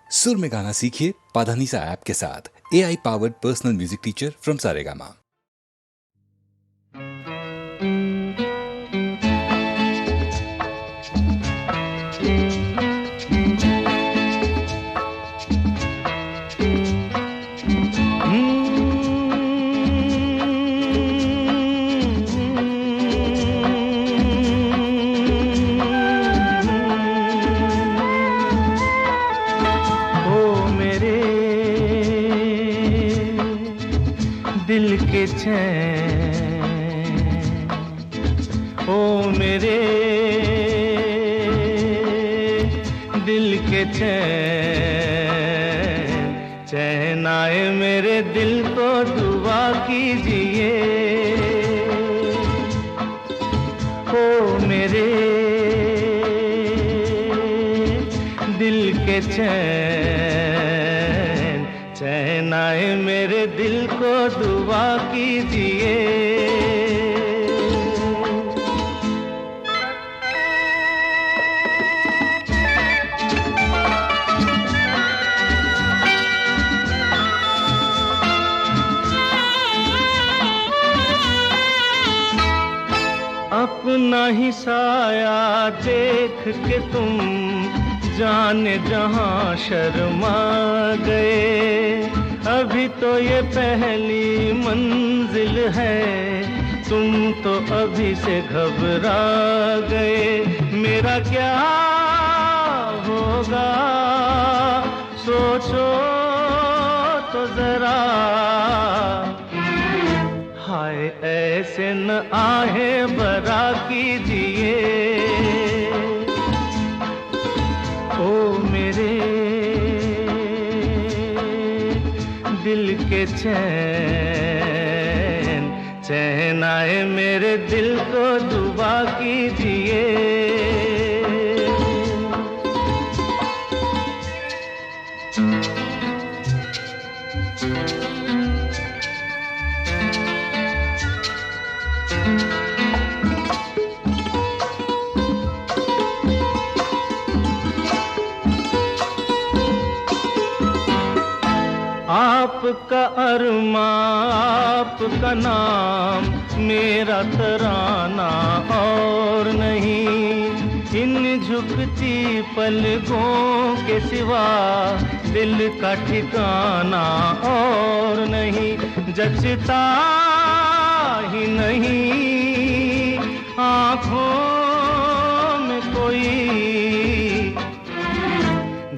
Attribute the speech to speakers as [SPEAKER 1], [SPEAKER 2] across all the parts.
[SPEAKER 1] सुर में गाना सीखिए पाधानीसा ऐप के साथ। AI powered personal music teacher from Saregama.
[SPEAKER 2] दिल के चैन, ओ मेरे दिल के चैन, चैन आए मेरे दिल को दुआ कीजिए। ओ मेरे दिल के चैन, चैन आए मेरे दिल को दुआ कीजिए। अपना ही साया देख के तुम जाने जहां शर्मा गए। अभी तो ये पहली मंजिल है, तुम तो अभी से घबरा गए। मेरा क्या होगा सोचो तो जरा, हाय ऐसे न आहे बरा कीजिए। ओ मेरे दिल के चैन, चैन आए मेरे दिल को दुआ कीजिए। आपका अरमा, आपका नाम, मेरा तराना और नहीं। इन झुकती पलकों के सिवा दिल का ठिकाना और नहीं। जचता ही नहीं आँखों में कोई,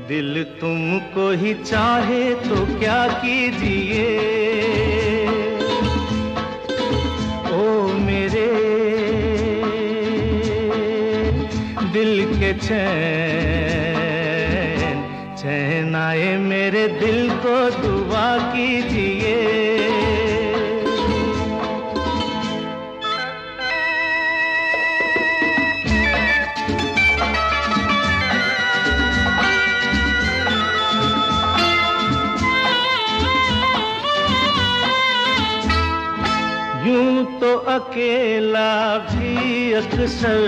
[SPEAKER 2] दिल तुमको ही चाहे तो क्या कीजिए। ओ मेरे दिल के चैन, चैन आए मेरे दिल को दुआ कीजिए। यूं तो अकेला भी अक्सर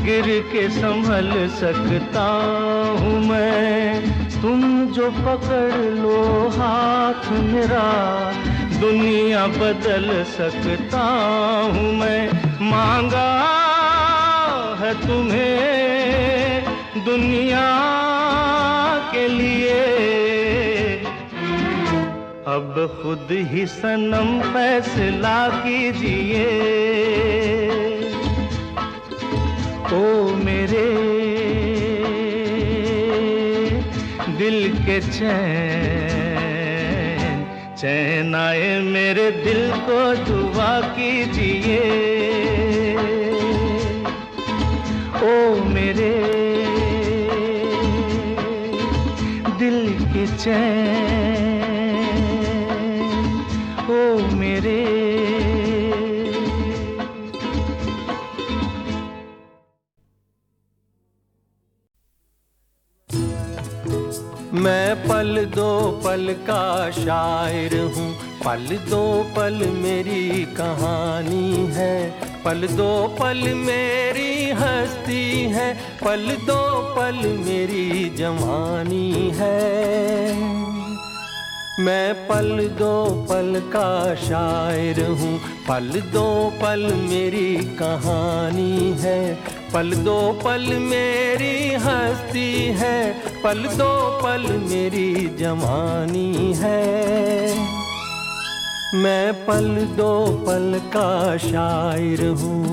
[SPEAKER 2] गिर के संभल सकता हूँ मैं। तुम जो पकड़ लो हाथ मेरा, दुनिया बदल सकता हूँ मैं। मांगा है तुम्हें दुनिया के लिए, अब खुद ही सनम फैसला कीजिए। ओ मेरे दिल के चैन, चैन आए मेरे दिल को दुआ कीजिए। ओ मेरे दिल के चैन, ओ मेरे।
[SPEAKER 3] मैं पल दो पल का शायर हूँ, पल दो पल मेरी कहानी है। पल दो पल मेरी हस्ती है, पल दो पल मेरी जवानी है। मैं पल दो पल का शायर हूँ, पल दो पल मेरी कहानी है, पल दो पल मेरी हस्ती है, पल दो पल मेरी जवानी है। मैं पल दो पल का शायर हूँ।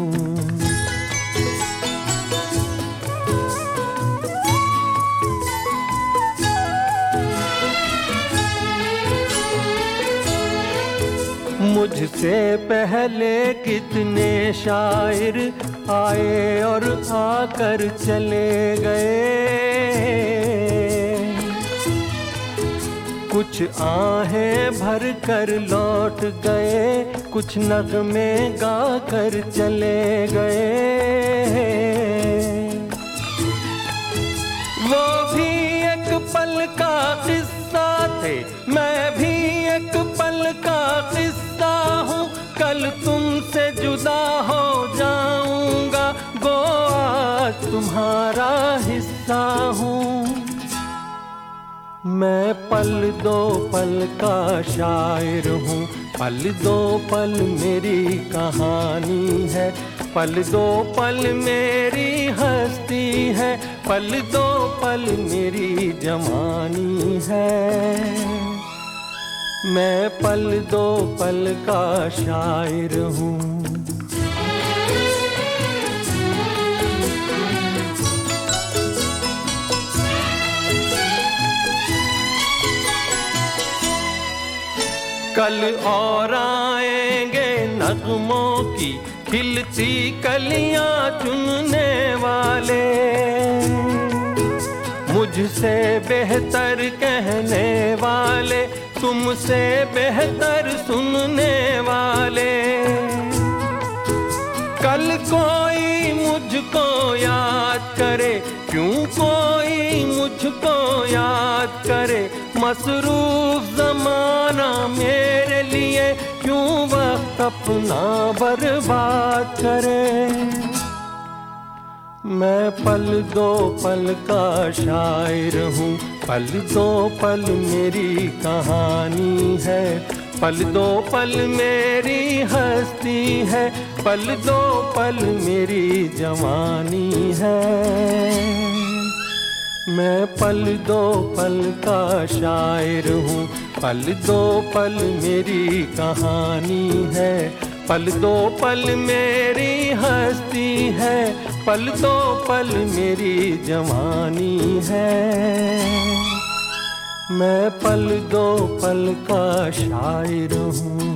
[SPEAKER 3] मुझसे पहले कितने शायर आए और आकर चले गए, कुछ आहें भर कर लौट गए, कुछ नगमे गा कर चले गए। वो भी एक पल का किस्सा थे, मैं भी एक पल का किस्सा हूँ, कल तुमसे जुदा हो जाऊंगा, गो आज तुम्हारा हिस्सा हूँ। मैं पल दो पल का शायर हूँ, पल दो पल मेरी कहानी है, पल दो पल मेरी हस्ती है, पल दो पल मेरी जवानी है। मैं पल दो पल का शायर हूँ। कल और आएंगे नगमों की खिलती कलियां चुनने वाले, मुझसे बेहतर कहने वाले, तुमसे बेहतर सुनने वाले। कल कोई मुझको याद करे, क्यों कोई मुझको याद करे, मसरूफ ज़माना मेरे लिए क्यों वक्त अपना बर्बाद करे। मैं पल दो पल का शायर हूँ, पल दो पल मेरी कहानी है, पल दो पल मेरी हस्ती है, पल दो पल मेरी जवानी है। मैं पल दो पल का शायर हूँ, पल दो पल मेरी कहानी है, पल दो पल मेरी हस्ती है, पल दो पल मेरी जवानी है। मैं पल दो पल का शायर हूँ।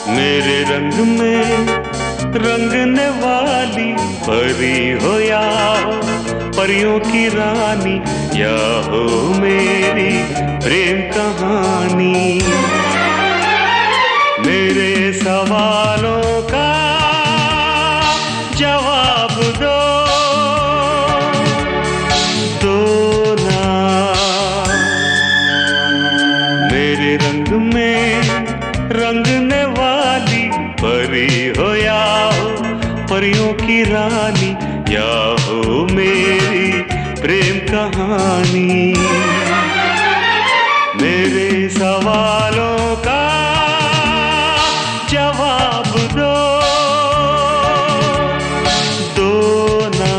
[SPEAKER 4] मेरे रंग में रंगने वाली परी हो या हो परियों की रानी, या हो मेरी प्रेम कहानी। मेरे सवालों का जवाब दो ना। मेरे रंग में रंगने वाली परी हो या हो परियों की रानी, या हो मेरी प्रेम कहानी। मेरे सवालों का जवाब दो ना।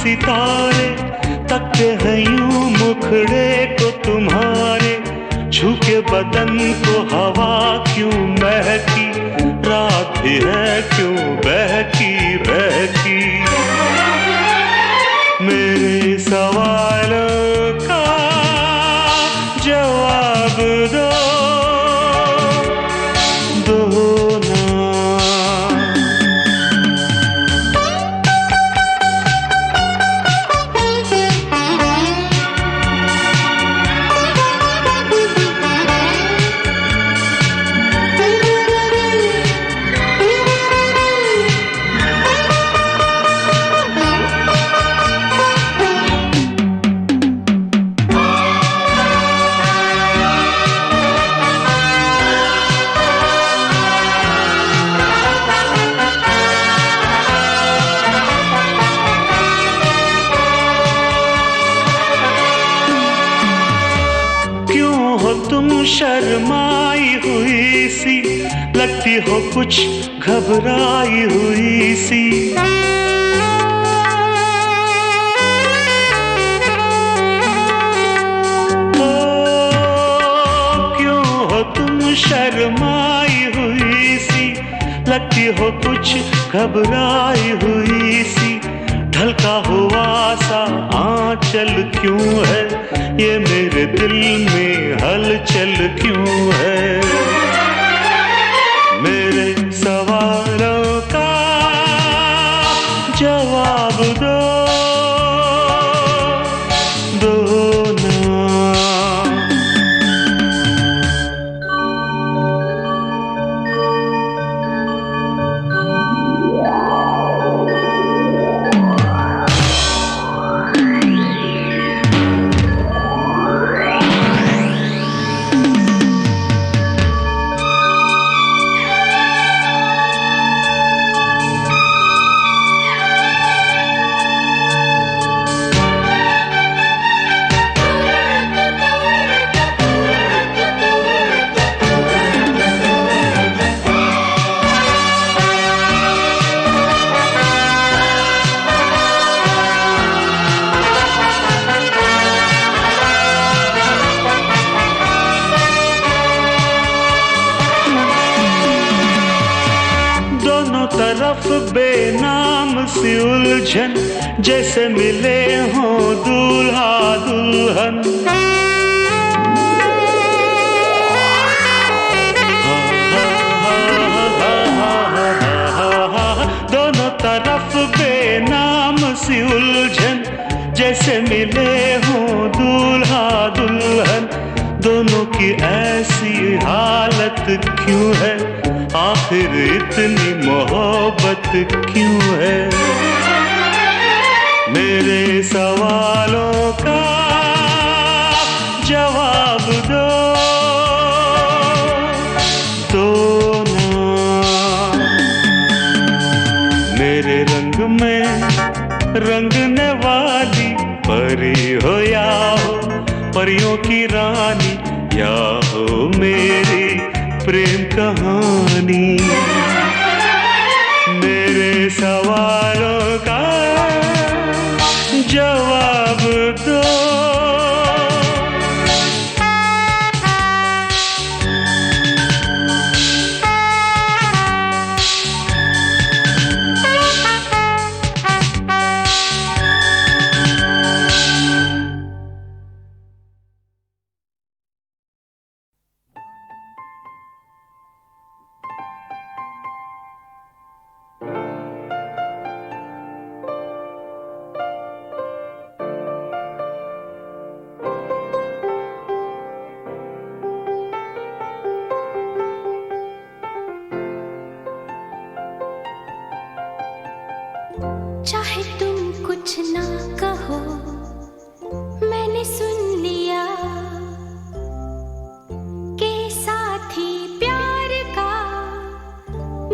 [SPEAKER 4] सितारे तकते हैं यूं मुखड़े को तुम्हारे, छू के बदन को हवा क्यों महकी, रात भी है क्यों बहकी बहकी। मेरे सवालों का जवाब दो ना। तुम शर्माई हुई सी, लगती हो कुछ घबराई हुई सी। ओ क्यों हो तुम शर्माई हुई सी, लगती हो कुछ घबराई हुई सी। ढलका हुआ सा आंचल क्यों है, ये मेरे दिल में हलचल क्यों है। मेरे सवालों का जवाब दो ना। तरफ बेनाम सी उलझन, जैसे मिले हों दूल्हा दुल्हन। दोनों तरफ बेनाम सी उलझन, जैसे मिले हों दूल्हा दुल्हन। दोनों की ऐसी हालत क्यों है, आखिर इतनी मोहब्बत क्यों है। मेरे सवालों का जवाब दो ना। मेरे रंग में रंगने वाली परी हो या हो परियों की रानी, या हो मेरी प्रेम कहानी। मेरे सवालों का जवाब दो।
[SPEAKER 5] चाहे तुम कुछ ना कहो, मैंने सुन लिया कि साथी प्यार का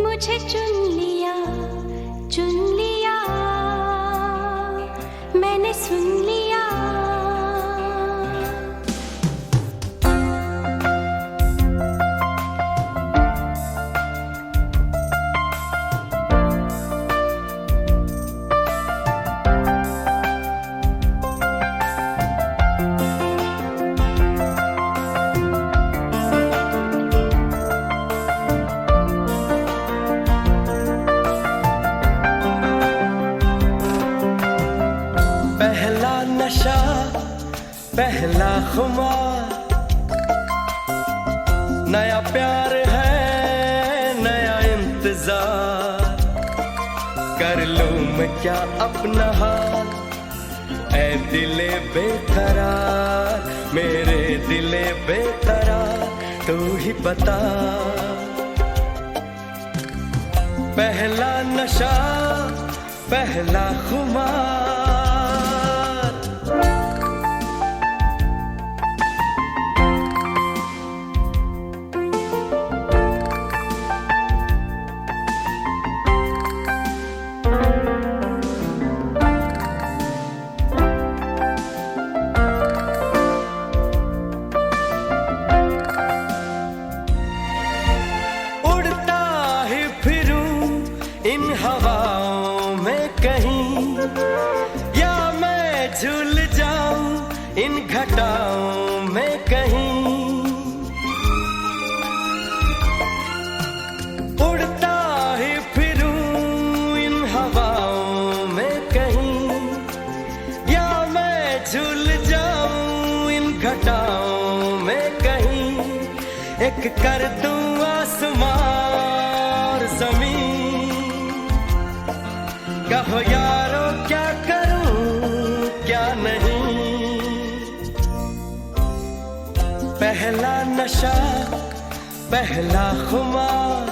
[SPEAKER 5] मुझे चुन लिया, मैंने सुन लिया।
[SPEAKER 3] पहला खुमार, नया प्यार है नया इंतजार, कर लूं मैं क्या अपना हाल, ऐ दिले बेकरार, मेरे दिले बेकरार, तू ही बता। पहला नशा पहला खुमार, इन हवाओं में कहीं, या मैं झूल जाऊं इन घटाओं में कहीं, उड़ता ही फिरूं इन हवाओं में कहीं, या मैं झूल जाऊं इन घटाओं में कहीं, एक कर दूं आसमां और ज़मीन, कहो यारो क्या करूं क्या नहीं। पहला नशा पहला खुमार,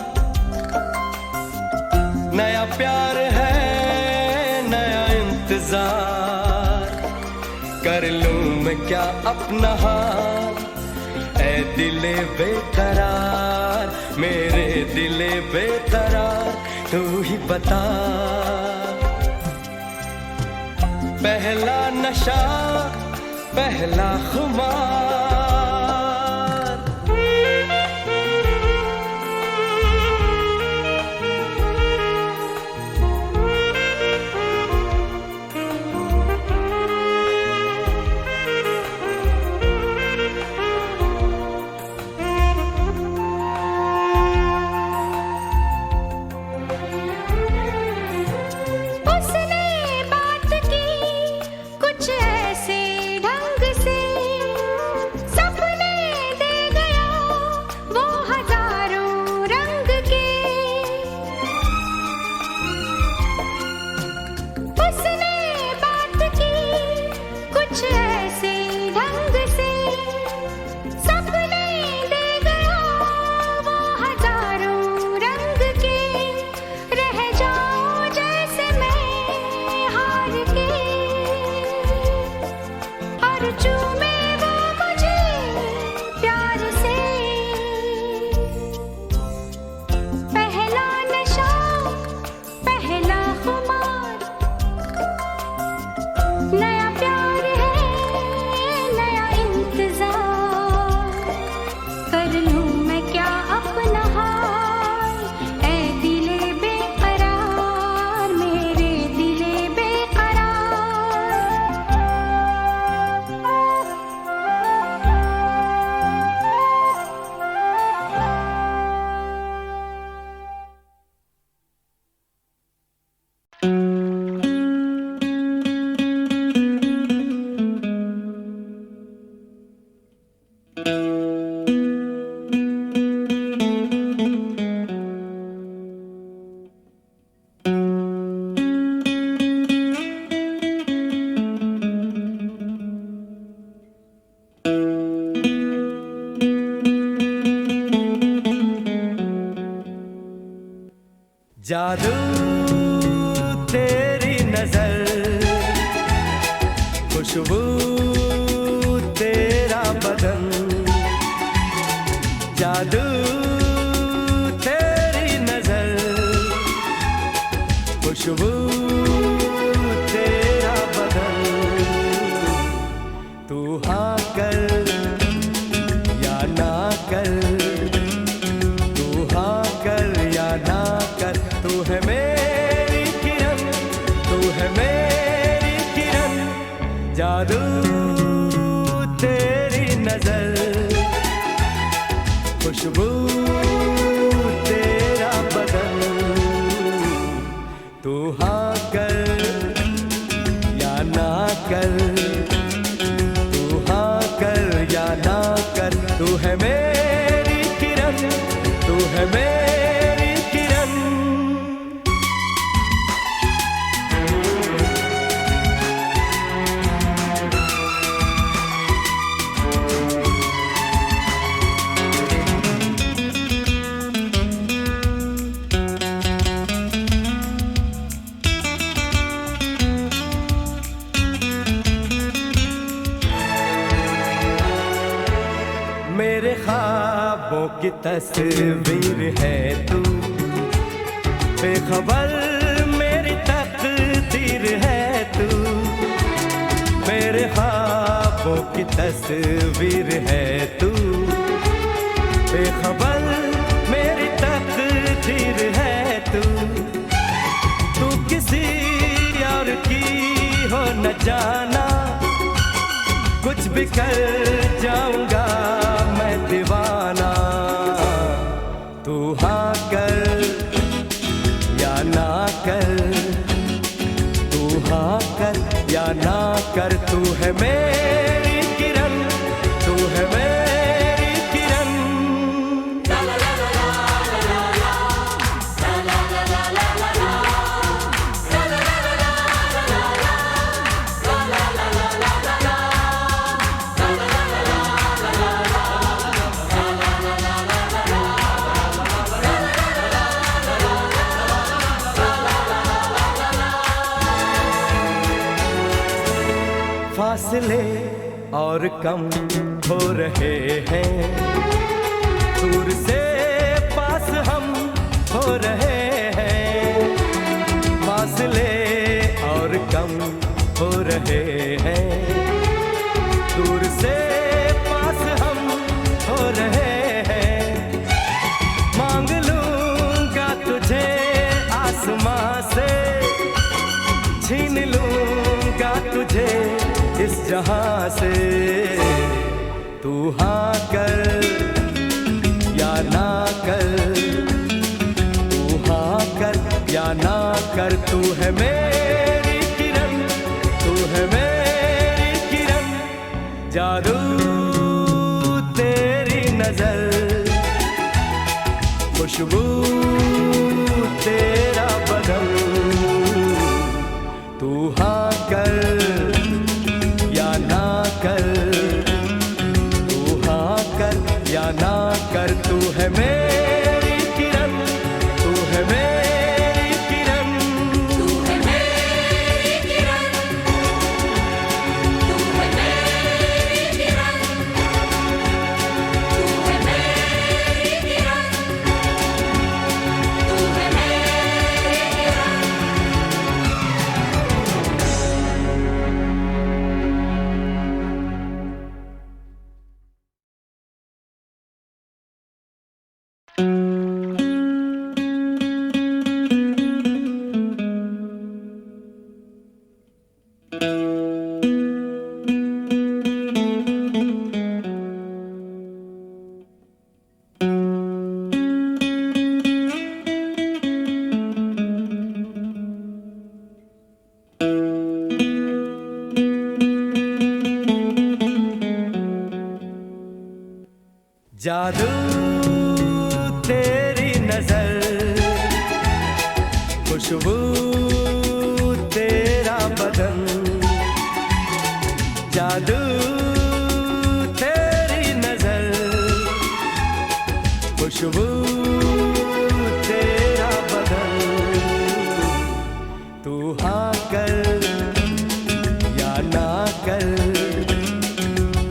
[SPEAKER 3] नया प्यार है नया इंतजार, कर लूं मैं क्या अपना हाल, ऐ दिले बेकरार, मेरे दिले बेकरार, तू ही बता। पहला नशा पहला खुमार, जादू तेरी नजर, खुशबू तेरा बदन, जादू तेरी नजर, खुशबू तेरा बदन, तू हाँ कर या ना कर, तू हाँ कर या ना कर, तू है मेरी किरण, तू है मेरी किरण, जादू तेरी नजर, खुशबू तेरा बदन, तू हाँ कर या ना कर, तू हाँ तू है मेरी किरण। मेरे ख्वाबों की तस्वीर है तू, बेखबर मेरी तकदीर है तू। मेरे ख्वाबों की तस्वीर है तू, बेखबर मेरी तकदीर है तू। तू किसी और की हो न जाना, कुछ भी कर जाऊंगा मैं दीवाना। तू हाँ कर या ना कर, तू हाँ कर या ना कर, तू है मेरी किरण, तू है मेरी किरण। फासले और कम हो रहे हैं, दूर से पास हम हो रहे हैं। फासले और कम हो रहे हैं, दूर से पास हम हो रहे हैं। मांग लूंगा तुझे आसमां से, छीन लूंगा तुझे इस जहां से। तू हाँ कर या ना कर, तू हाँ कर या ना कर, तू है मेरी किरण, तू है मेरी किरण। जादू तेरी नजर, खुशबू तेरा बदन। तू हाँ कर या ना कर, तू हाँ कर या ना कर, तू है मेरी किरण, तू है मेरी किरण।
[SPEAKER 5] तू है मेरी किरण, तू है मेरी किरण, तू है मेरी किरण, तू है मेरी किरण।
[SPEAKER 3] जादू तेरी नजर, खुशबू तेरा बदन। जादू तेरी नजर, खुशबू तेरा बदन। तू हाँ कर या ना कर,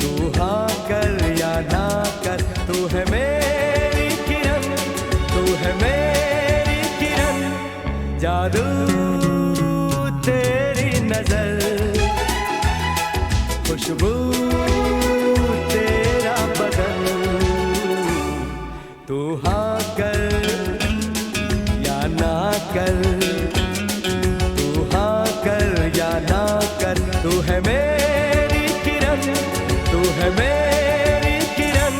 [SPEAKER 3] तू हाँ कर या ना कर, तू है मेरी किरण, तू है मेरी किरण। जादू तेरी नजर, खुशबू तेरा बदन। तू हाँ कर या ना कर, तू हाँ कर या ना कर, तू है मेरी किरण, तू है मेरी किरण।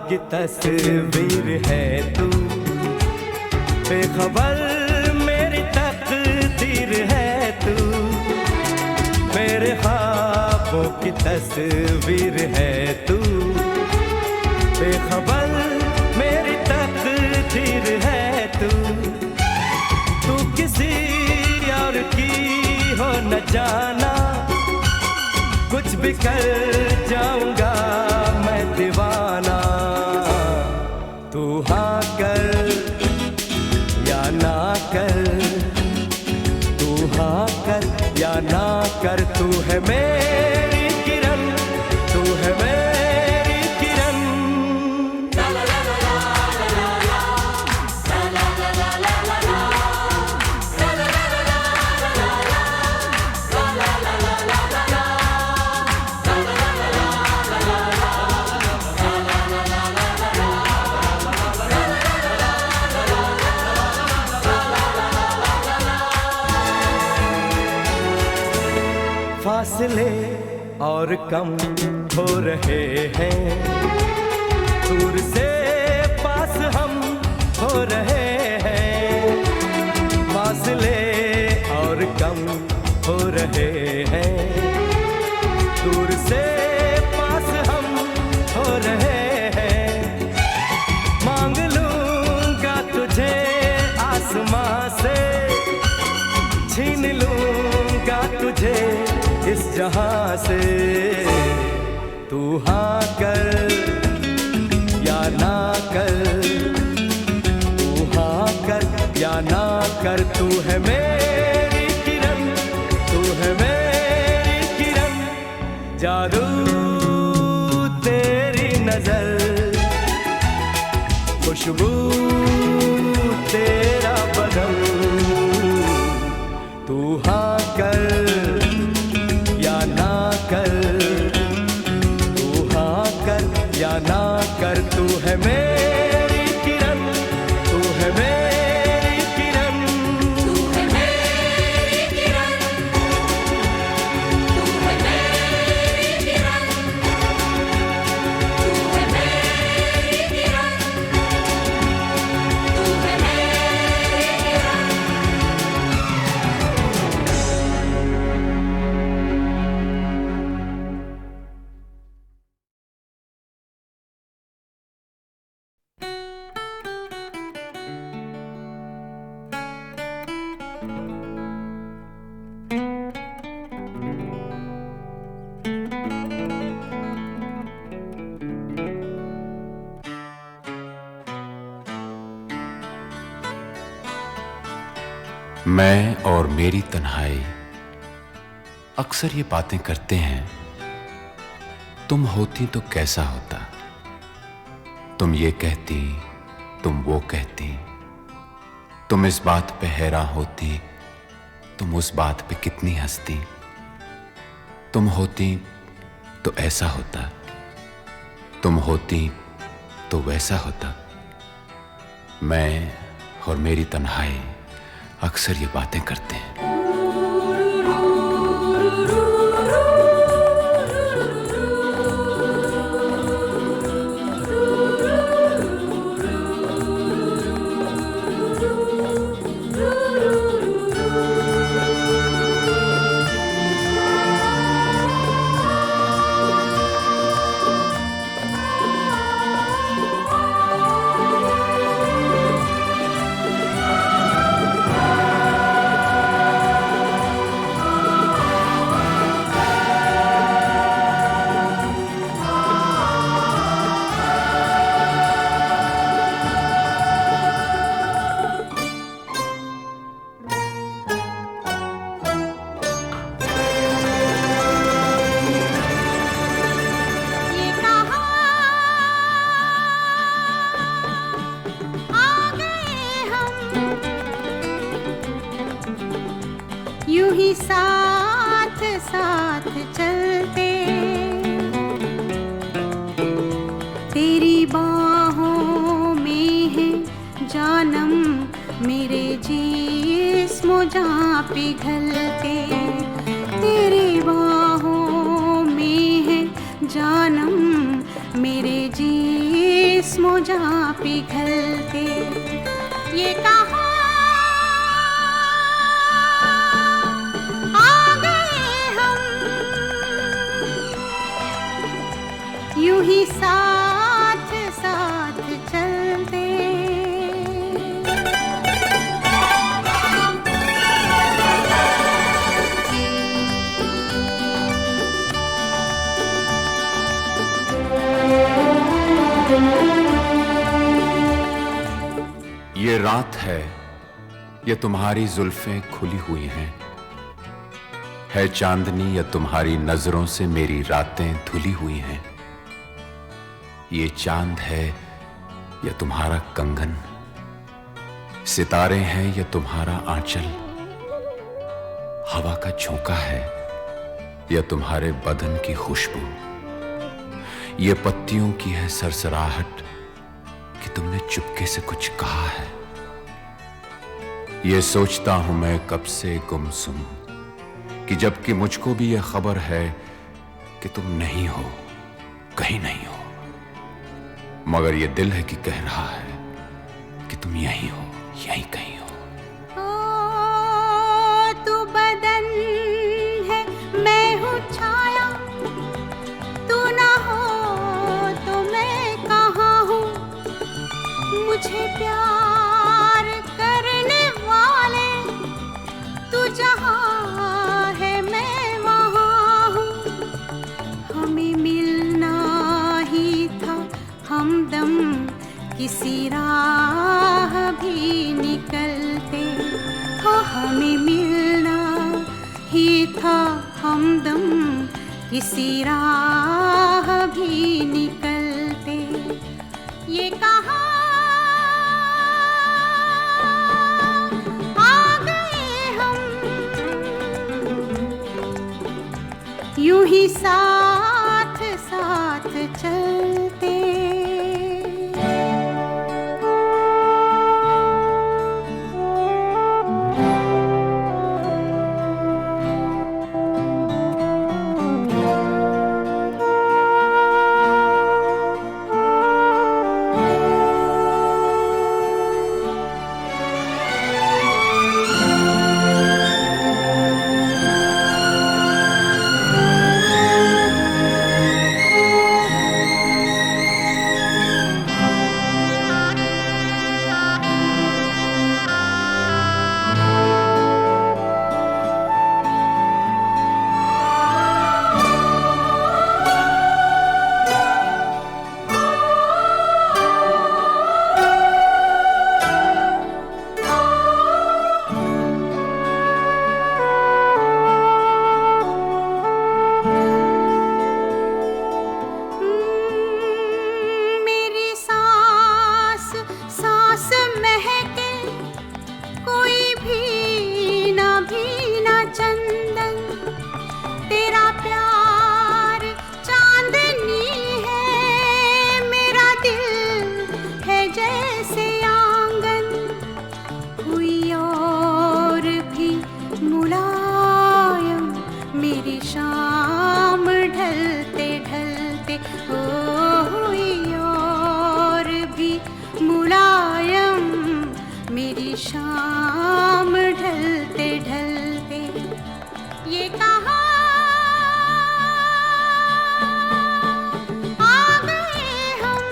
[SPEAKER 3] की तस्वीर है तू, बेखबर मेरी तकदीर है तू, मेरे ख्वाबों की तस्वीर है तू, बेखबर मेरी तकदीर है तू। तू किसी और की हो न जाना, कुछ भी कर जाऊंगा मैं दीवाना। तू हाँ कर या ना कर, तू हाँ कर या ना कर, तू है मेरी किरण, तू है मेरी किरण। फासले और कम हो रहे हैं, दूर से पास हम हो रहे हैं। फासले और कम हो रहे हैं, दूर से पास हम हो रहे हैं। मांग लूंगा तुझे आसमां से, छीन लूंगा तुझे इस जहां से। तू हाँ कर या ना कर, तू हाँ कर या ना कर, तू है मेरी किरण, तू है मेरी किरण। जादू तेरी नजर, खुशबू तेरा बदन। तू हाँ कर या ना कर, तू हाँ कर या ना कर, तू है मेरी किरण, तू है मेरी किरण।
[SPEAKER 5] तू है मेरी किरण, तू है मेरी किरण, तू है मेरी किरण, तू है मेरी किरण।
[SPEAKER 6] मैं और मेरी तन्हाई अक्सर ये बातें करते हैं, तुम होती तो कैसा होता। तुम ये कहती, तुम वो कहती, तुम इस बात पे हैरान होती, तुम उस बात पे कितनी हंसती। तुम होती तो ऐसा होता, तुम होती तो वैसा होता। मैं और मेरी तन्हाई अक्सर ये बातें करते हैं।
[SPEAKER 7] यूं ही साथ साथ चलते, तेरी बाहों में है जानम मेरे जिस्म जहाँ पिघलते। तेरी बाहों में है जानम मेरे जिस्म पिघलते। ये कहाँ आ गए हम, यूं ही साथ साथ चलते।
[SPEAKER 6] ये रात है, ये तुम्हारी जुल्फें खुली हुई हैं, है चांदनी या तुम्हारी नजरों से मेरी रातें धुली हुई हैं। ये चांद है या तुम्हारा कंगन, सितारे हैं या तुम्हारा आंचल, हवा का झोंका है या तुम्हारे बदन की खुशबू, ये पत्तियों की है सरसराहट कि तुमने चुपके से कुछ कहा है। ये सोचता हूं मैं कब से गुमसुम कि जबकि मुझको भी ये खबर है कि तुम नहीं हो, कहीं नहीं हो, मगर ये दिल है कि कह रहा है कि तुम यहीं हो, यहीं कहीं हो।
[SPEAKER 7] ओ तू बदन है, मैं हूँ छाया, तू ना हो तो मैं कहाँ हूँ। मुझे प्यार करने वाले तू जहाँ है मैं वहाँ हूँ। हमें मिलना ही था हमदम, किसी राह भी निकलते। हो हमें मिलना ही था हमदम, किसी राह भी निकलते। ये कहाँ आ गए हम, यूं ही साथ साथ चलते। मेरी सांस सांस महके, कोई भी ना चंदन। तेरा प्यार चांदनी है, मेरा दिल है जैसे आंगन। कोई और भी मुलायम, मेरी शाम ढलते ढलते। ओ हुई और भी मुलायम, मेरी शाम ढलते ढलते। ये कहाँ आ गए हम,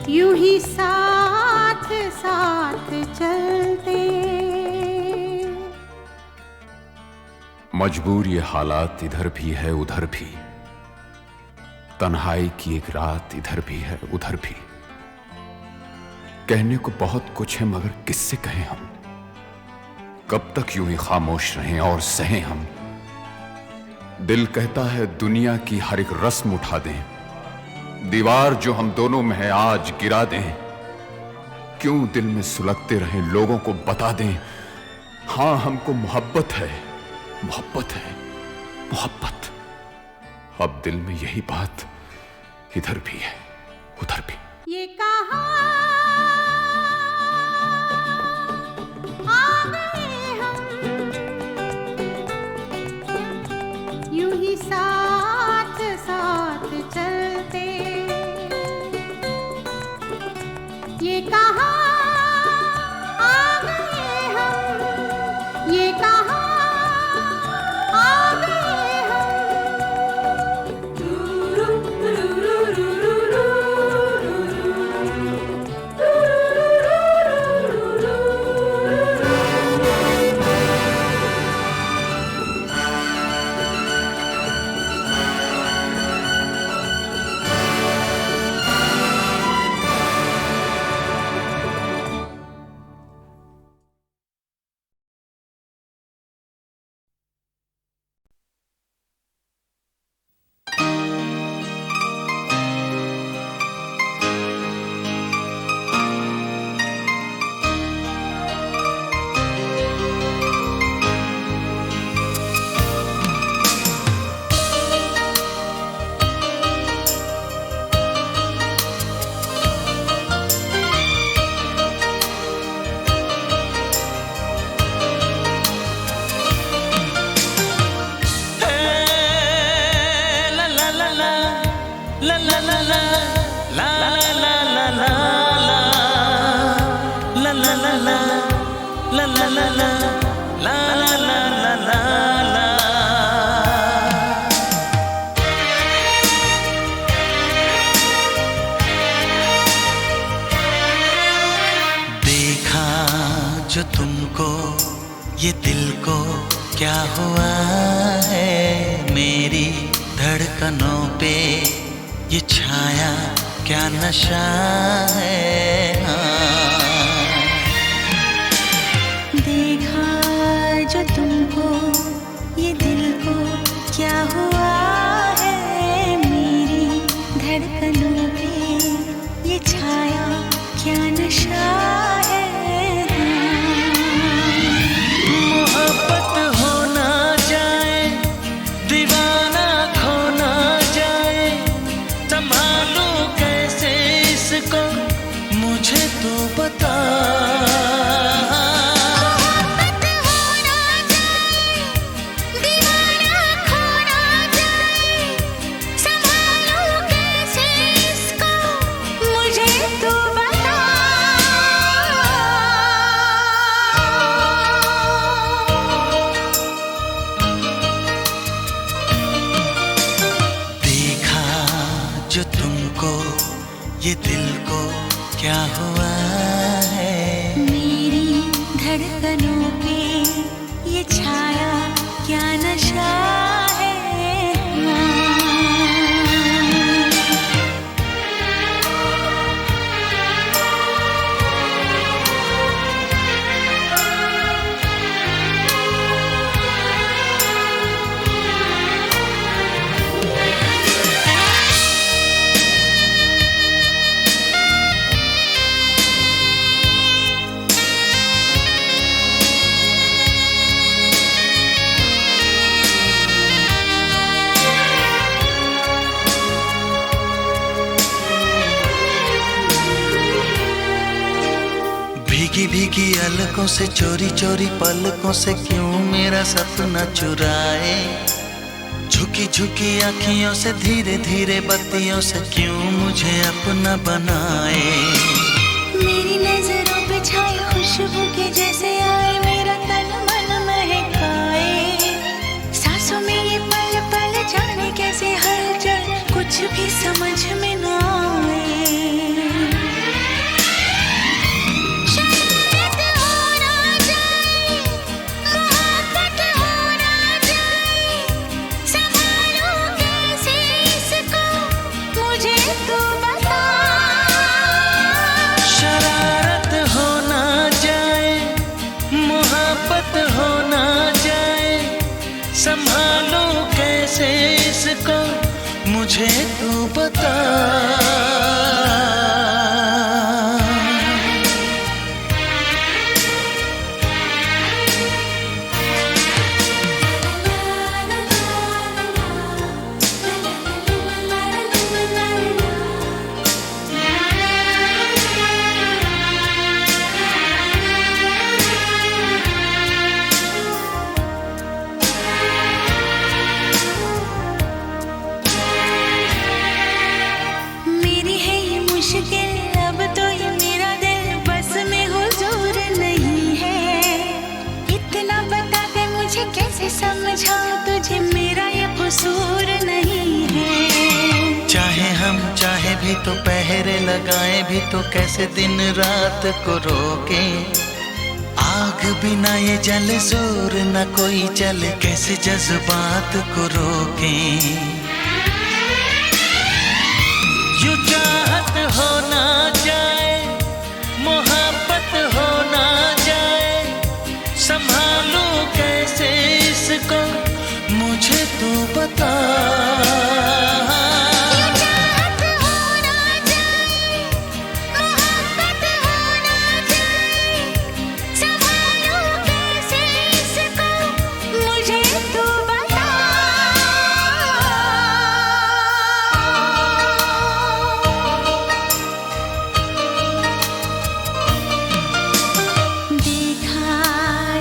[SPEAKER 7] यूं ही साथ साथ चलते।
[SPEAKER 6] मजबूर ये हालात इधर भी है उधर भी, तन्हाई की एक रात इधर भी है उधर भी। कहने को बहुत कुछ है मगर किससे कहें हम, कब तक यूं ही खामोश रहें और सहें हम। दिल कहता है दुनिया की हर एक रस्म उठा दें, दीवार जो हम दोनों में है आज गिरा दें। क्यों दिल में सुलगते रहें, लोगों को बता दें, हां हमको मोहब्बत है, मोहब्बत है, मोहब्बत। अब दिल में यही बात इधर भी है उधर भी।
[SPEAKER 7] ये कहाँ आ गए हम, यूं ही साथ साथ चलते।
[SPEAKER 8] ला ला ला ला ला ला ला ला ला ला ला ला ला। देखा जो तुमको ये दिल को क्या हुआ है, मेरी धड़कनों पे ये छाया क्या नशा है।
[SPEAKER 7] देखा जो तुमको ये दिल को क्या हुआ है, मेरी धड़कनों पे ये छाया क्या नशा है।
[SPEAKER 8] मोहब्बत हो ना जाए, दीवाना खो ना जाए, संभालूं कैसे इसको मुझे तो बता। जो तुमको ये दिल को क्या हुआ है,
[SPEAKER 7] मेरी धड़कनों पे ये छाया क्या नशा है।
[SPEAKER 8] भीगी भीगी अलकों से चोरी चोरी पलकों से क्यों मेरा सपना चुराए, झुकी झुकी आँखियों से धीरे धीरे बत्तियों से क्यों मुझे अपना बनाए।
[SPEAKER 7] मेरी नजरों पे छाई खुशबू के जैसे आए, मेरा तन मन महकाए। सांसों में ये पल पल जाने कैसे हलचल, कुछ भी समझ में ना आए।
[SPEAKER 8] संभालूं कैसे इसको मुझे तू बता।
[SPEAKER 7] अब तो ये मेरा दिल बस में हुजूर नहीं है। इतना बता के मुझे कैसे समझाऊं तुझे, मेरा ये कसूर नहीं है।
[SPEAKER 8] चाहे हम चाहे भी तो पहरे लगाए भी तो कैसे दिन रात को रोके, आग बिना ये जले जोर न कोई चले, कैसे जज्बात को रोके। यूं चाहत हो ना जाए, मोहब्बत हो ना जाए, संभालूं कैसे इसको मुझे तू बता।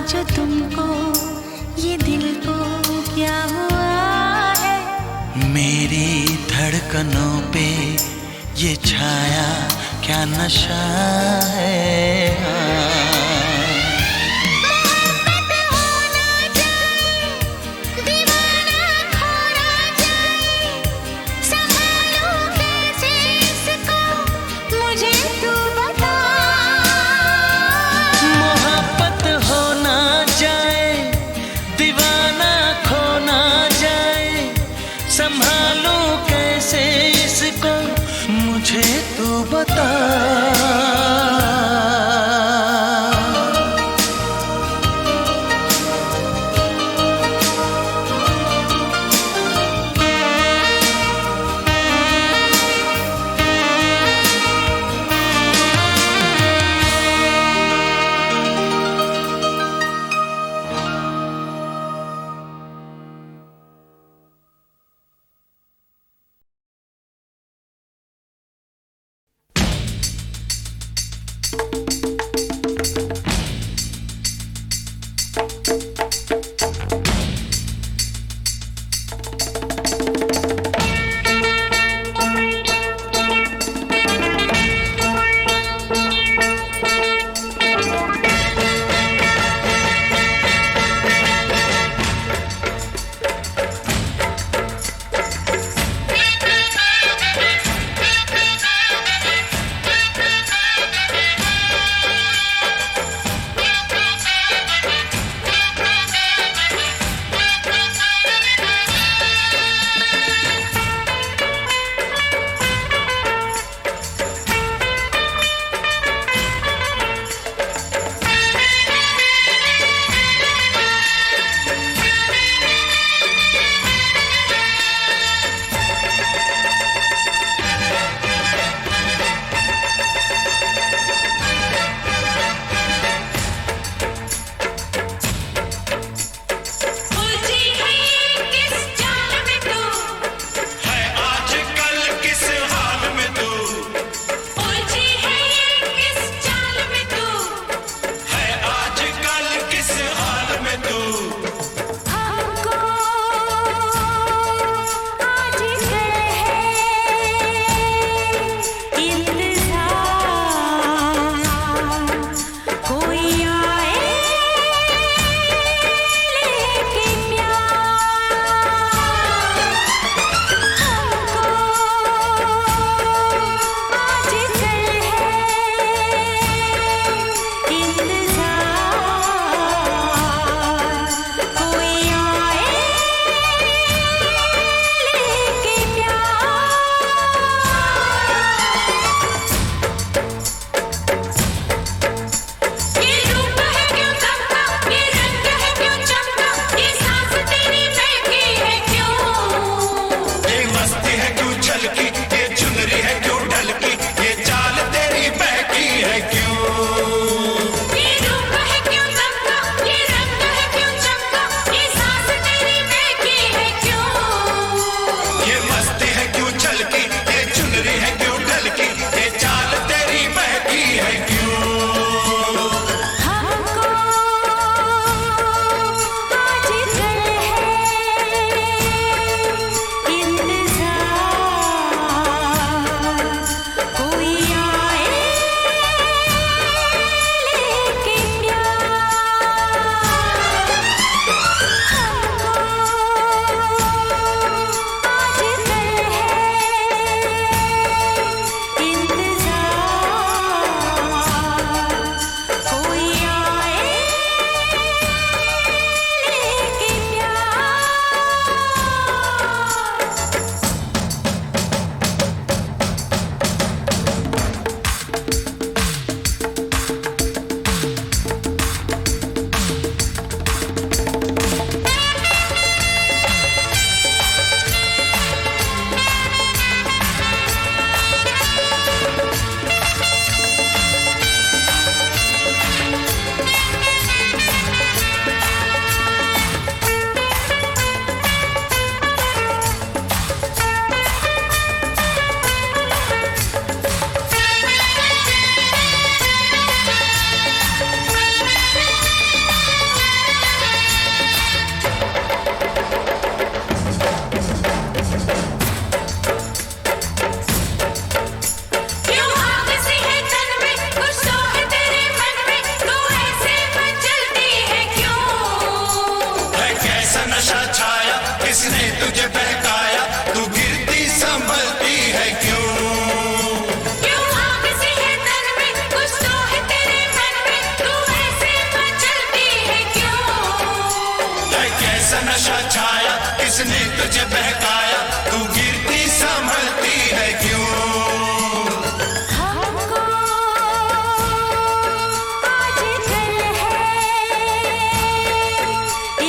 [SPEAKER 7] जो तुमको ये दिल को क्या हुआ है,
[SPEAKER 8] मेरी धड़कनों पे ये छाया क्या नशा है। किसने तुझे बहकाया, तू गिरती संभलती है क्यों?
[SPEAKER 7] हमको आजकल है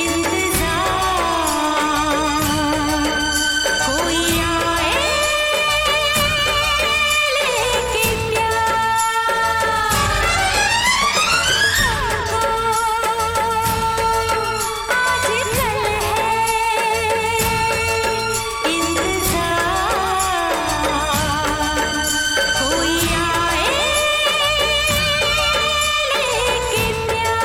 [SPEAKER 7] इंतजार, कोई आए लेके प्यार। हमको आजकल है इंतजार, कोई आए लेके प्यार।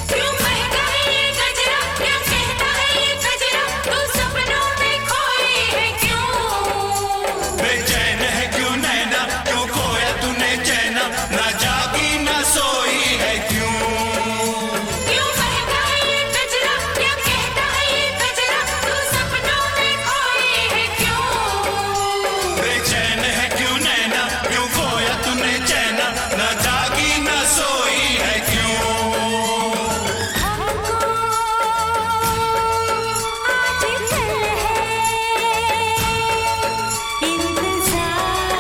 [SPEAKER 7] क्यों महका है ये गजरा, क्या कहता है ये गजरा, तू सपनों में खोई है क्यों?
[SPEAKER 8] बेचैन है क्यों नैना, क्यों खोया तूने चैना, ना जागी ना सोई है क्यों?
[SPEAKER 7] क्यों महका है ये गजरा, क्या कहता है ये गजरा, तू सपनों में खोई है क्यों?
[SPEAKER 8] बेचैन है क्यों नैना, क्यों खोया तूने चैना, ना जागी ना सोई है क्यों?
[SPEAKER 7] हमको आजकल है इंतजार,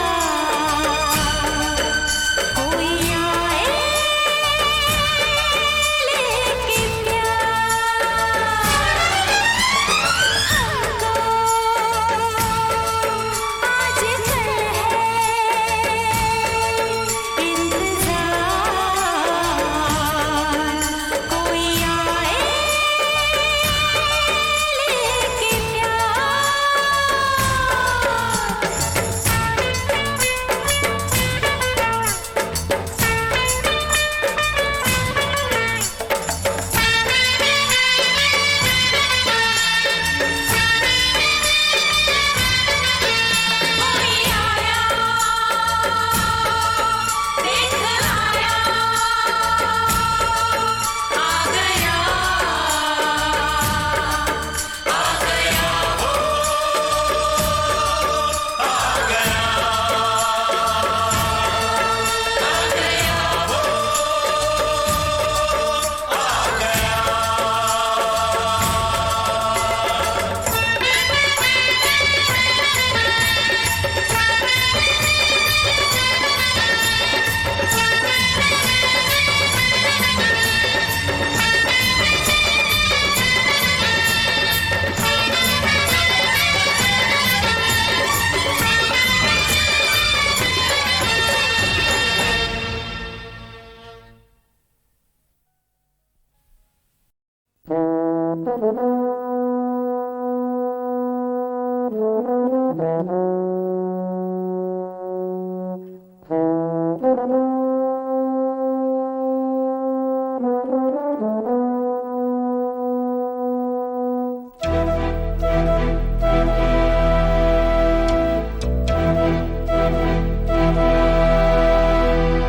[SPEAKER 7] कोई आए लेके प्यार। हमको आजकल है इंतजार, कोई आए लेके कोई आया देख आया, आ गया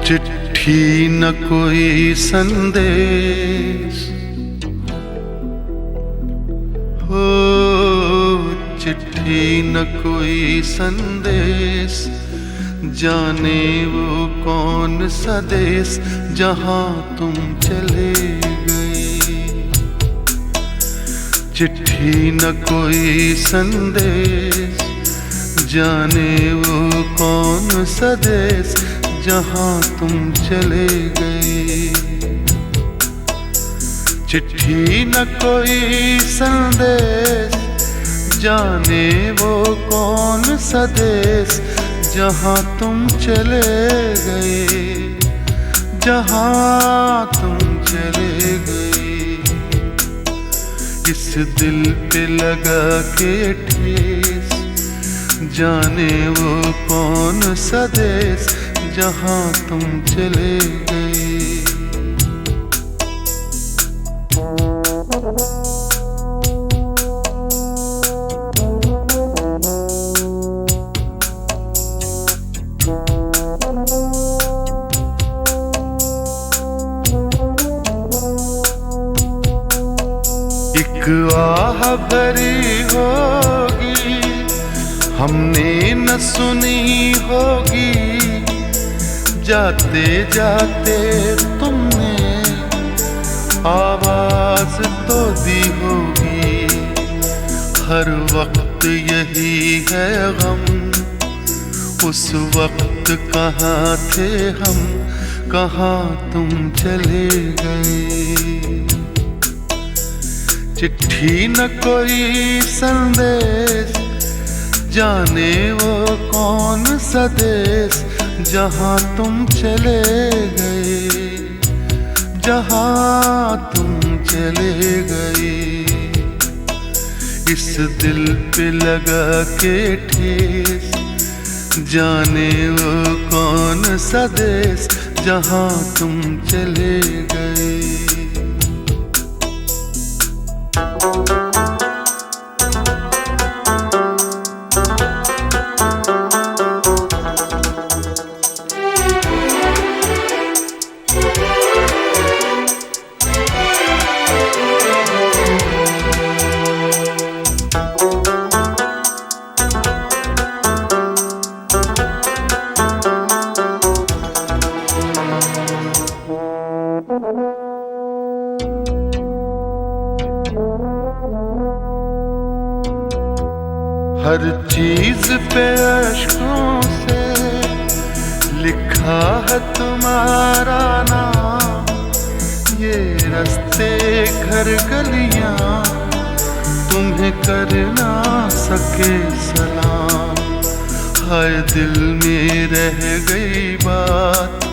[SPEAKER 9] चिट्ठी न कोई संदेश, हो चिट्ठी न कोई संदेश, जाने वो कौन सा देश जहाँ तुम चले गए। चिट्ठी न कोई संदेश, जाने वो कौन सा देश जहाँ तुम चले गए। चिट्ठी न कोई संदेश, जाने वो कौन सा देश जहाँ तुम चले गए, जहाँ तुम चले गए। इस दिल पे लगा के ठेस, जाने वो कौन सा देश जहां तुम चले गए। एक आह भरी होगी हमने न सुनी होगी, जाते जाते तुमने आवाज तो दी होगी। हर वक्त यही है गम, उस वक्त कहाँ थे हम, कहाँ तुम चले गए। चिट्ठी न कोई संदेश, जाने वो कौन सा देश जहां तुम चले गए, जहां तुम चले गए। इस दिल पे लगा के ठेस, जाने वो कौन सा देश जहां तुम चले गए। हर चीज पे अश्कों से लिखा है तुम्हारा नाम, ये रास्ते घर गलियां तुम्हें कर ना सके सलाम। हाय दिल में रह गई बात,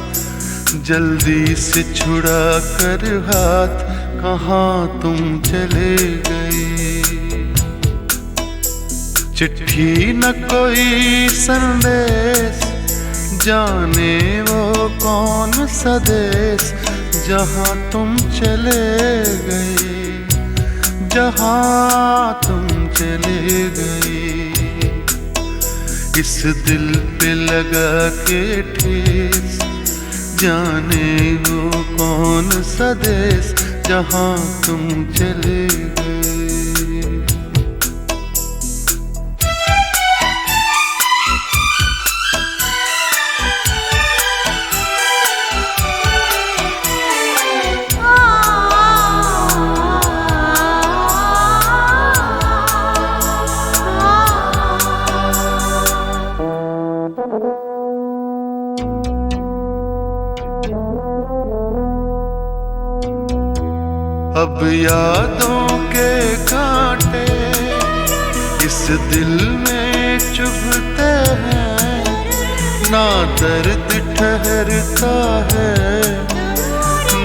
[SPEAKER 9] जल्दी से छुड़ा कर हाथ, कहाँ तुम चले गए। चिट्ठी न कोई संदेश, जाने वो कौन सा देश जहां तुम चले गए, जहां तुम चले गए। इस दिल पे लगा के ठेस, जाने वो कौन सा देश जहां तुम चले गए। अब यादों के कांटे इस दिल में चुभते हैं, ना दर्द ठहरता है,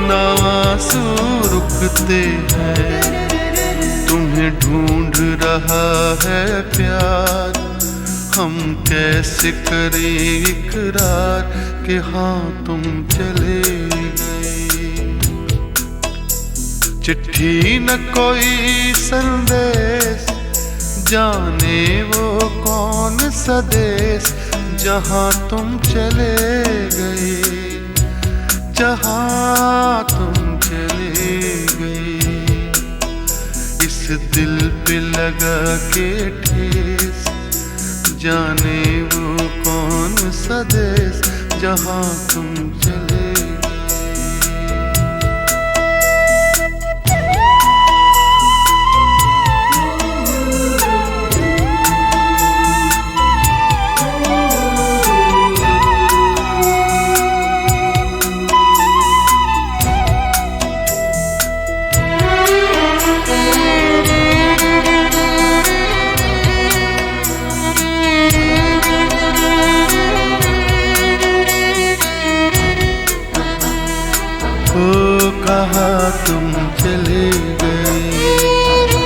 [SPEAKER 9] ना आंसू रुकते हैं। तुम्हें ढूंढ रहा है प्यार, हम कैसे करें इकरार कि हाँ तुम चले गए। चिट्ठी न कोई संदेश, जाने वो कौन सा देश जहां तुम चले गए, जहां तुम चले गए। इस दिल पे लगा के ठेस, जाने वो कौन सा देश जहां तुम चले गए। कहाँ तुम चले गए।